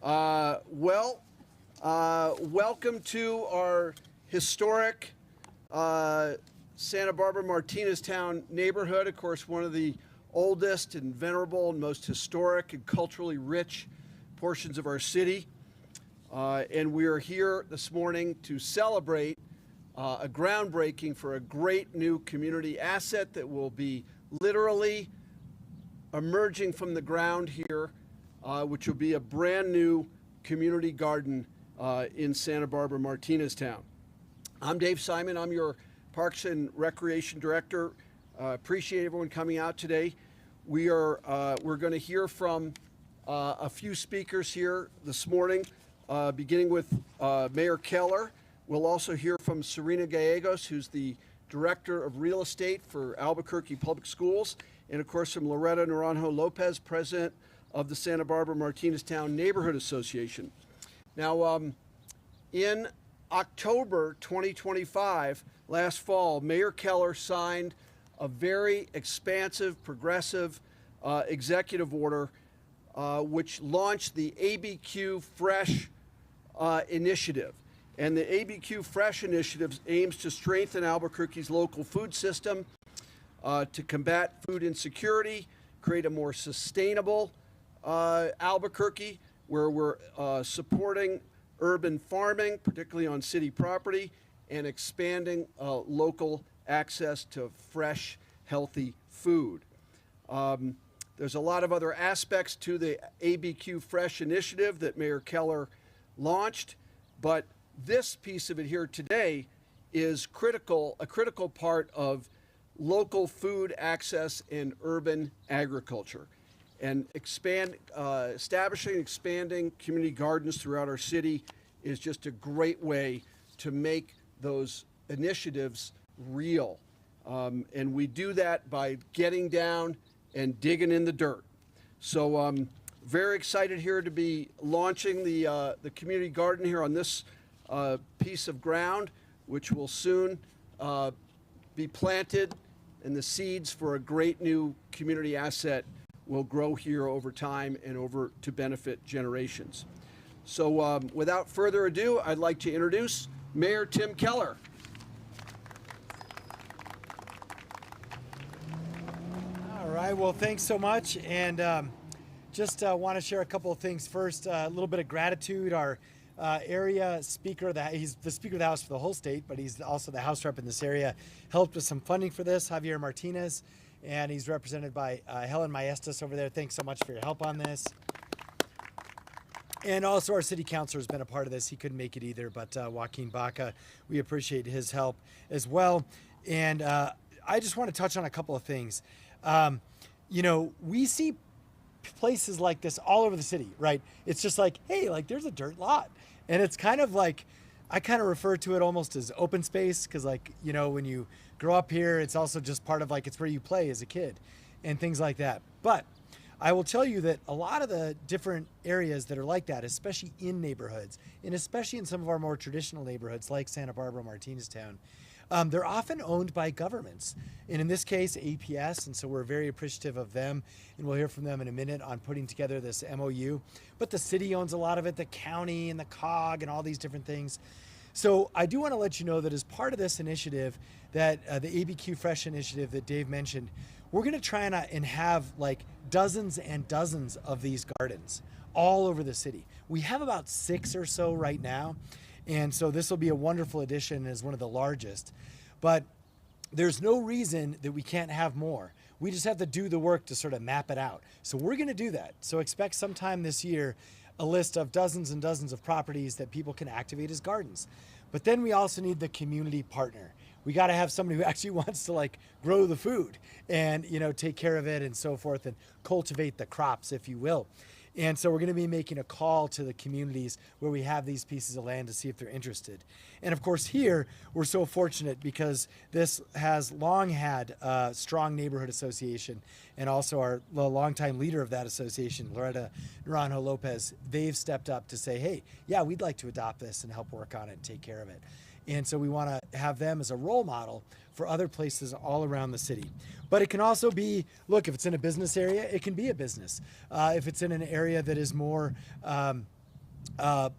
Welcome to our historic Santa Barbara Martineztown neighborhood. Of course, one of the oldest and venerable and most historic and culturally rich portions of our city. And we are here this morning to celebrate a groundbreaking for a great new community asset that will be literally emerging from the ground here, which will be a brand new community garden in Santa Barbara Martineztown. I'm Dave Simon. I'm your Parks and Recreation Director. Appreciate everyone coming out today. We're going to hear from a few speakers here this morning, beginning with Mayor Keller. We'll also hear from Serena Gallegos, who's the Director of Real Estate for Albuquerque Public Schools, and of course from Loretta Naranjo Lopez, President of the Santa Barbara Martineztown Neighborhood Association. Now, in October 2025, last fall, Mayor Keller signed a very expansive, progressive executive order which launched the ABQ Fresh initiative. And the ABQ Fresh initiative aims to strengthen Albuquerque's local food system, to combat food insecurity, create a more sustainable Albuquerque, where we're supporting urban farming, particularly on city property, and expanding local access to fresh, healthy food. There's a lot of other aspects to the ABQ Fresh initiative that Mayor Keller launched, but this piece of it here today is a critical part of local food access and urban agriculture. And establishing and expanding community gardens throughout our city is just a great way to make those initiatives real. And we do that by getting down and digging in the dirt. So very excited here to be launching the community garden here on this piece of ground, which will soon be planted, and the seeds for a great new community asset will grow here over time and over to benefit generations. So without further ado, I'd like to introduce Mayor Tim Keller. All right, well, thanks so much. And just want to share a couple of things. First, a little bit of gratitude. Our area speaker, he's the Speaker of the House for the whole state, but he's also the House rep in this area, helped with some funding for this, Javier Martinez, and he's represented by Helen Maestas over there. Thanks so much for your help on this. And also our city councilor has been a part of this. He couldn't make it either, but Joaquin Baca, we appreciate his help as well. And I just want to touch on a couple of things. You know, we see places like this all over the city, right? It's just like, hey, like there's a dirt lot. And it's kind of like, I kind of refer to it almost as open space, because like, you know, when you grow up here, it's also just part of like, it's where you play as a kid and things like that. But I will tell you that a lot of the different areas that are like that, especially in neighborhoods, and especially in some of our more traditional neighborhoods like Santa Barbara, Martineztown, they're often owned by governments, and in this case, APS, and so we're very appreciative of them, and we'll hear from them in a minute on putting together this MOU. But the city owns a lot of it, the county and the COG and all these different things. So I do want to let you know that as part of this initiative, that the ABQ Fresh initiative that Dave mentioned, we're going to try and have like dozens and dozens of these gardens all over the city. We have about 6 or so right now. And so this will be a wonderful addition as one of the largest, but there's no reason that we can't have more. We just have to do the work to sort of map it out. So we're going to do that. So expect sometime this year a list of dozens and dozens of properties that people can activate as gardens. But then we also need the community partner. We got to have somebody who actually wants to like grow the food and, you know, take care of it and so forth and cultivate the crops, if you will. And so we're going to be making a call to the communities where we have these pieces of land to see if they're interested. And of course here, we're so fortunate because this has long had a strong neighborhood association, and also the longtime leader of that association, Loretta Naranjo Lopez, they've stepped up to say, hey, yeah, we'd like to adopt this and help work on it and take care of it. And so we want to have them as a role model for other places all around the city. But it can also be, look, if it's in a business area, it can be a business. If it's in an area that is more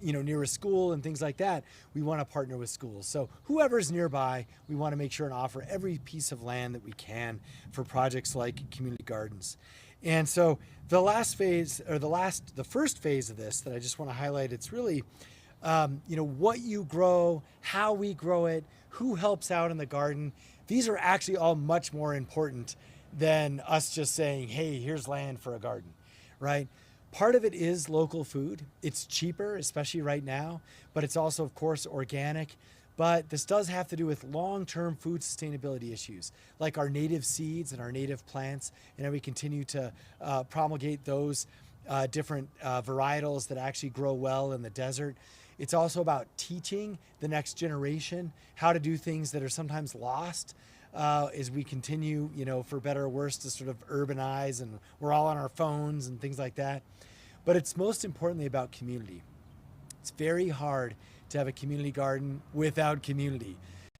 near a school and things like that, we want to partner with schools. So whoever's nearby, we want to make sure and offer every piece of land that we can for projects like community gardens. And so the last phase, or the first phase of this that I just want to highlight, it's really, what you grow, how we grow it, who helps out in the garden. These are actually all much more important than us just saying, hey, here's land for a garden, right? Part of it is local food. It's cheaper, especially right now, but it's also, of course, organic. But this does have to do with long-term food sustainability issues, like our native seeds and our native plants, and we continue to promulgate those different varietals that actually grow well in the desert. It's also about teaching the next generation how to do things that are sometimes lost as we continue, for better or worse, to sort of urbanize, and we're all on our phones and things like that. But it's most importantly about community. It's very hard to have a community garden without community,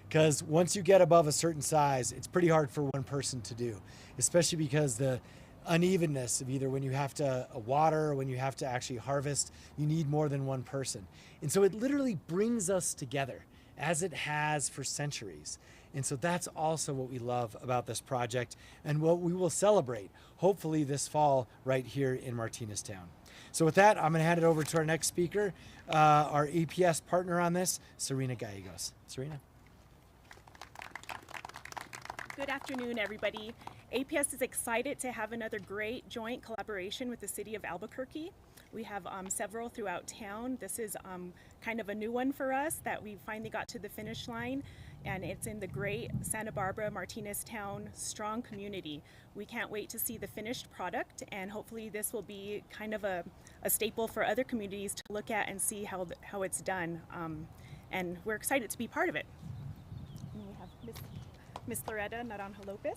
because once you get above a certain size, it's pretty hard for one person to do, especially because the unevenness of either when you have to water or when you have to actually harvest, you need more than one person. And so it literally brings us together, as it has for centuries. And so that's also what we love about this project, and what we will celebrate, hopefully this fall, right here in Martineztown. So with that, I'm going to hand it over to our next speaker, our APS partner on this, Serena Gallegos. Serena. Good afternoon, everybody. APS is excited to have another great joint collaboration with the City of Albuquerque. We have several throughout town. This is kind of a new one for us that we finally got to the finish line, and it's in the great Santa Barbara, Martineztown strong community. We can't wait to see the finished product, and hopefully this will be kind of a staple for other communities to look at and see how it's done. And we're excited to be part of it. And we have Miss Loretta Naranjo Lopez.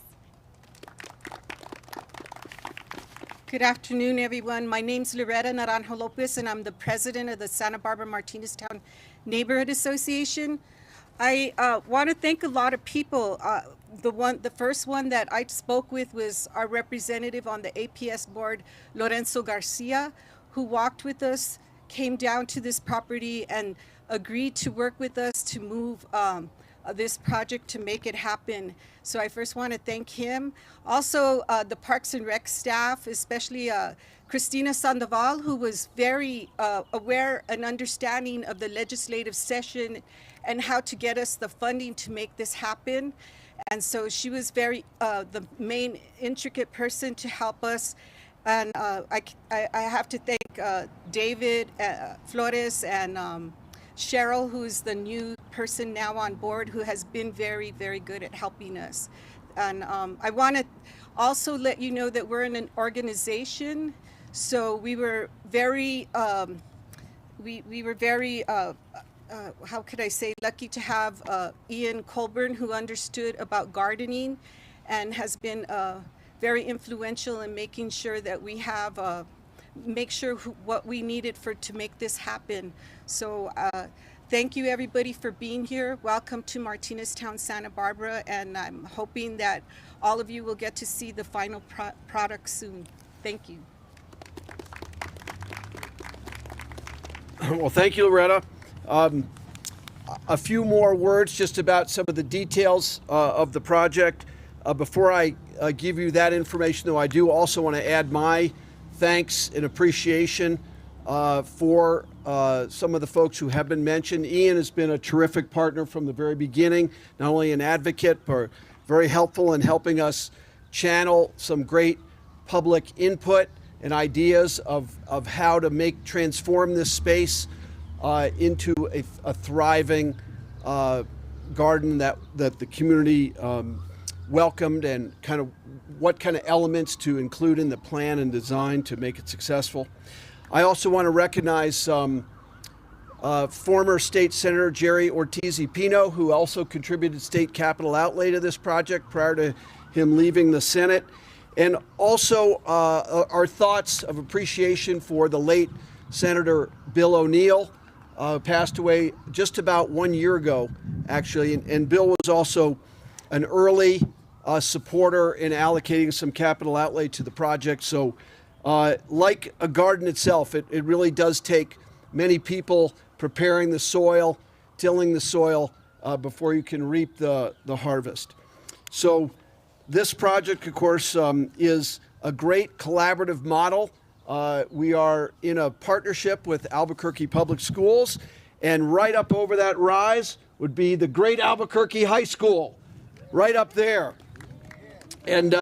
Good afternoon, everyone. My name's Loretta Naranjo Lopez, and I'm the president of the Santa Barbara Martineztown Neighborhood Association. I want to thank a lot of people. The first one that I spoke with was our representative on the APS board, Lorenzo Garcia, who walked with us, came down to this property, and agreed to work with us to move this project to make it happen. So I first want to thank him. Also, the Parks and Rec staff, especially Cristina Sandoval, who was very aware and understanding of the legislative session and how to get us the funding to make this happen. And so she was very the main intricate person to help us. And I have to thank David Flores and Cheryl, who's the new person now on board, who has been very, very good at helping us. And I want to also let you know that we're in an organization. So we were very, how could I say, lucky to have Ian Colburn, who understood about gardening and has been very influential in making sure that we have what we needed to make this happen. So thank you, everybody, for being here. Welcome to Martineztown, Santa Barbara, and I'm hoping that all of you will get to see the final product soon. Thank you. Well, thank you, Loretta. A few more words just about some of the details of the project. Before I give you that information, though, I do also want to add my thanks and appreciation for some of the folks who have been mentioned. Ian has been a terrific partner from the very beginning, not only an advocate, but very helpful in helping us channel some great public input and ideas of how to transform this space into a thriving garden that the community welcomed, and what kind of elements to include in the plan and design to make it successful. I also want to recognize former State Senator Jerry Ortiz-Pino, who also contributed state capital outlay to this project prior to him leaving the Senate. And also our thoughts of appreciation for the late Senator Bill O'Neill, passed away just about 1 year ago, actually. And Bill was also an early supporter in allocating some capital outlay to the project. So like a garden itself, it really does take many people preparing the soil, tilling the soil before you can reap the harvest. So this project, of course, is a great collaborative model. We are in a partnership with Albuquerque Public Schools, and right up over that rise would be the great Albuquerque High School, right up there. And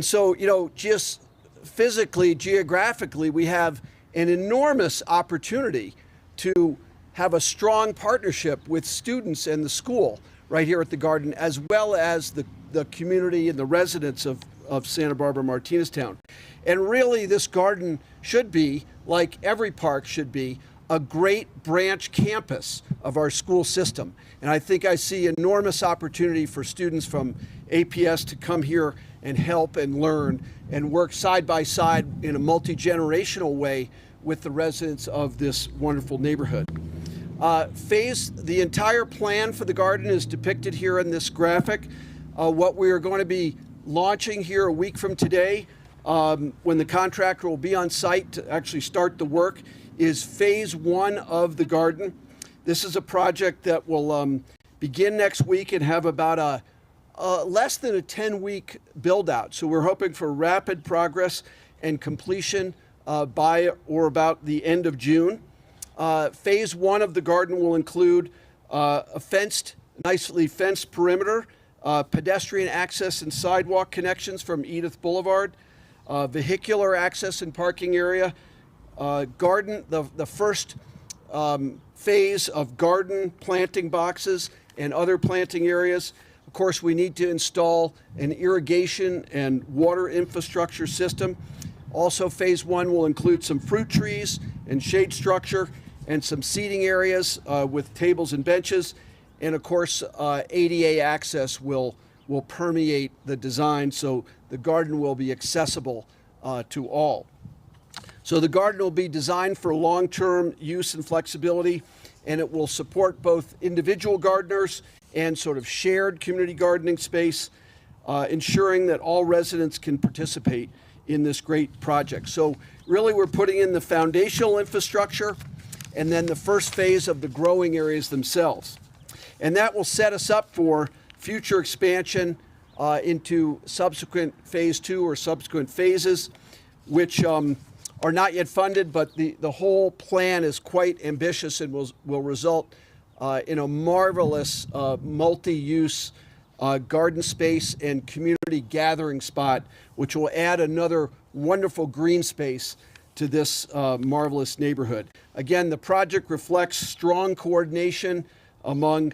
so, you know, just physically, geographically, we have an enormous opportunity to have a strong partnership with students and the school right here at the garden, as well as the community and the residents of Santa Barbara Martineztown. And really, this garden should be, like every park should be, a great branch campus of our school system. And I think I see enormous opportunity for students from APS to come here and help and learn and work side by side in a multi-generational way with the residents of this wonderful neighborhood. The entire plan for the garden is depicted here in this graphic. What we are going to be launching here a week from today, when the contractor will be on site to actually start the work, is phase 1 of the garden. This is a project that will begin next week and have about a less than a 10-week build out. So we're hoping for rapid progress and completion by or about the end of June. Phase 1 of the garden will include a nicely fenced perimeter, pedestrian access and sidewalk connections from Edith Boulevard, vehicular access and parking area, the first phase of garden planting boxes and other planting areas. Of course, we need to install an irrigation and water infrastructure system. Also, phase 1 will include some fruit trees and shade structure and some seating areas with tables and benches. And of course, ADA access will permeate the design, so the garden will be accessible to all. So the garden will be designed for long-term use and flexibility, and it will support both individual gardeners and sort of shared community gardening space, ensuring that all residents can participate in this great project. So really, we're putting in the foundational infrastructure and then the first phase of the growing areas themselves. And that will set us up for future expansion into subsequent phase 2 or subsequent phases, which are not yet funded, but the whole plan is quite ambitious and will result in a marvelous multi-use garden space and community gathering spot, which will add another wonderful green space to this marvelous neighborhood. Again, the project reflects strong coordination among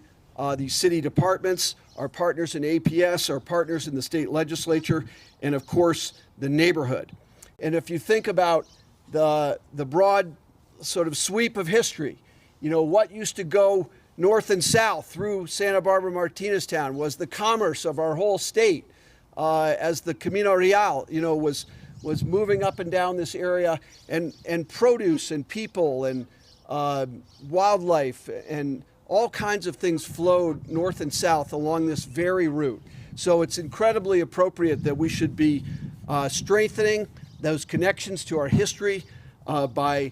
the city departments, our partners in APS, our partners in the state legislature, and of course, the neighborhood. And if you think about the broad sort of sweep of history, you know, what used to go north and south through Santa Barbara Martineztown was the commerce of our whole state, as the Camino Real, you know, was moving up and down this area, and produce and people and wildlife and all kinds of things flowed north and south along this very route. So it's incredibly appropriate that we should be strengthening those connections to our history by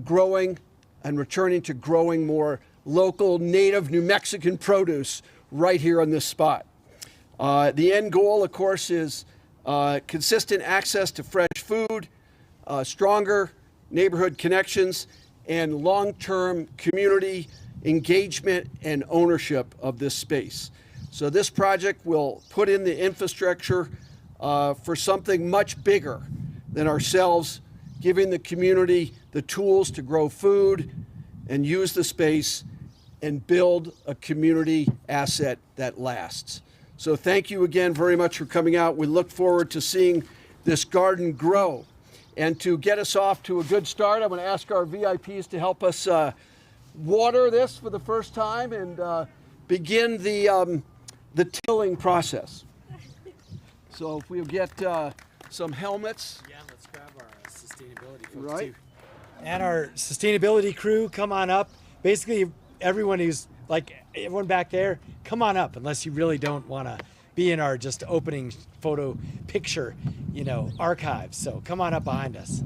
growing and returning to growing more local native New Mexican produce right here on this spot. The end goal, of course, is consistent access to fresh food, stronger neighborhood connections, and long-term community engagement and ownership of this space. So this project will put in the infrastructure for something much bigger than ourselves, giving the community the tools to grow food and use the space and build a community asset that lasts. So thank you again very much for coming out. We look forward to seeing this garden grow. And to get us off to a good start, I'm going to ask our VIPs to help us water this for the first time and begin the tilling process. So if we'll get some helmets. Yeah, let's grab our sustainability folks Right. too. And our sustainability crew, come on up. Basically, everyone who's like everyone back there, come on up unless you really don't want to be in our just opening photo picture, you know, archives. So come on up behind us.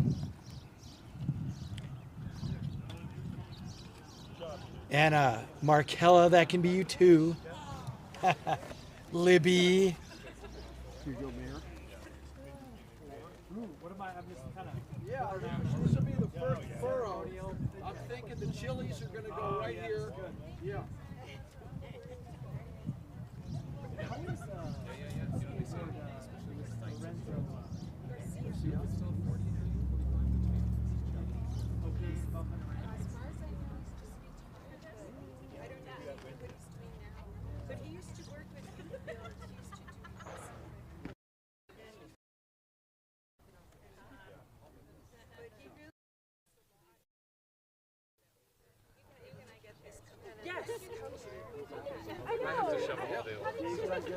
Anna, Markella, that can be you too. Libby. Here you go, Mayor. Ooh, what am I? I'm just kind of. Yeah, this will be the first furrow. I'm thinking the chilies are going to go right here. Yeah.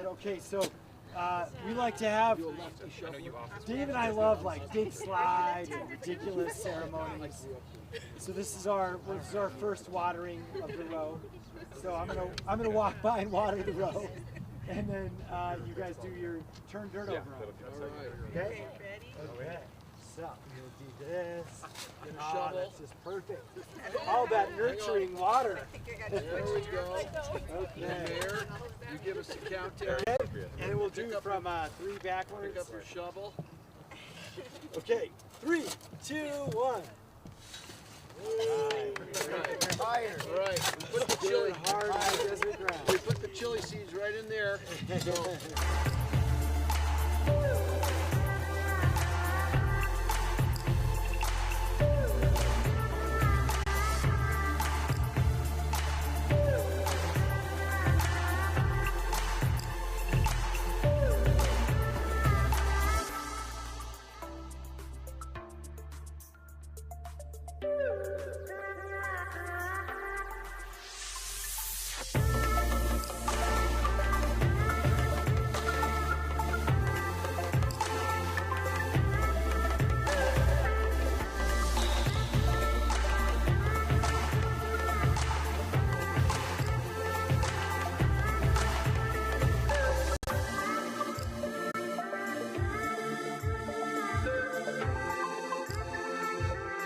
Okay, so we like to have. Dave and I love like big slides and ridiculous ceremonies. So this is our first watering of the row. So I'm gonna walk by and water the row, and then you guys do your turn dirt over. Okay. Okay. So I'm gonna do this. Get a shovel. That's just perfect. All that nurturing water. There we go. Okay. Mayor, you give us a count there. Okay. And then we'll do from 3 backwards. Pick up your shovel. Okay. 3, 2, 1. Right. We put the chili hard desert ground. We put the chili seeds right in there. So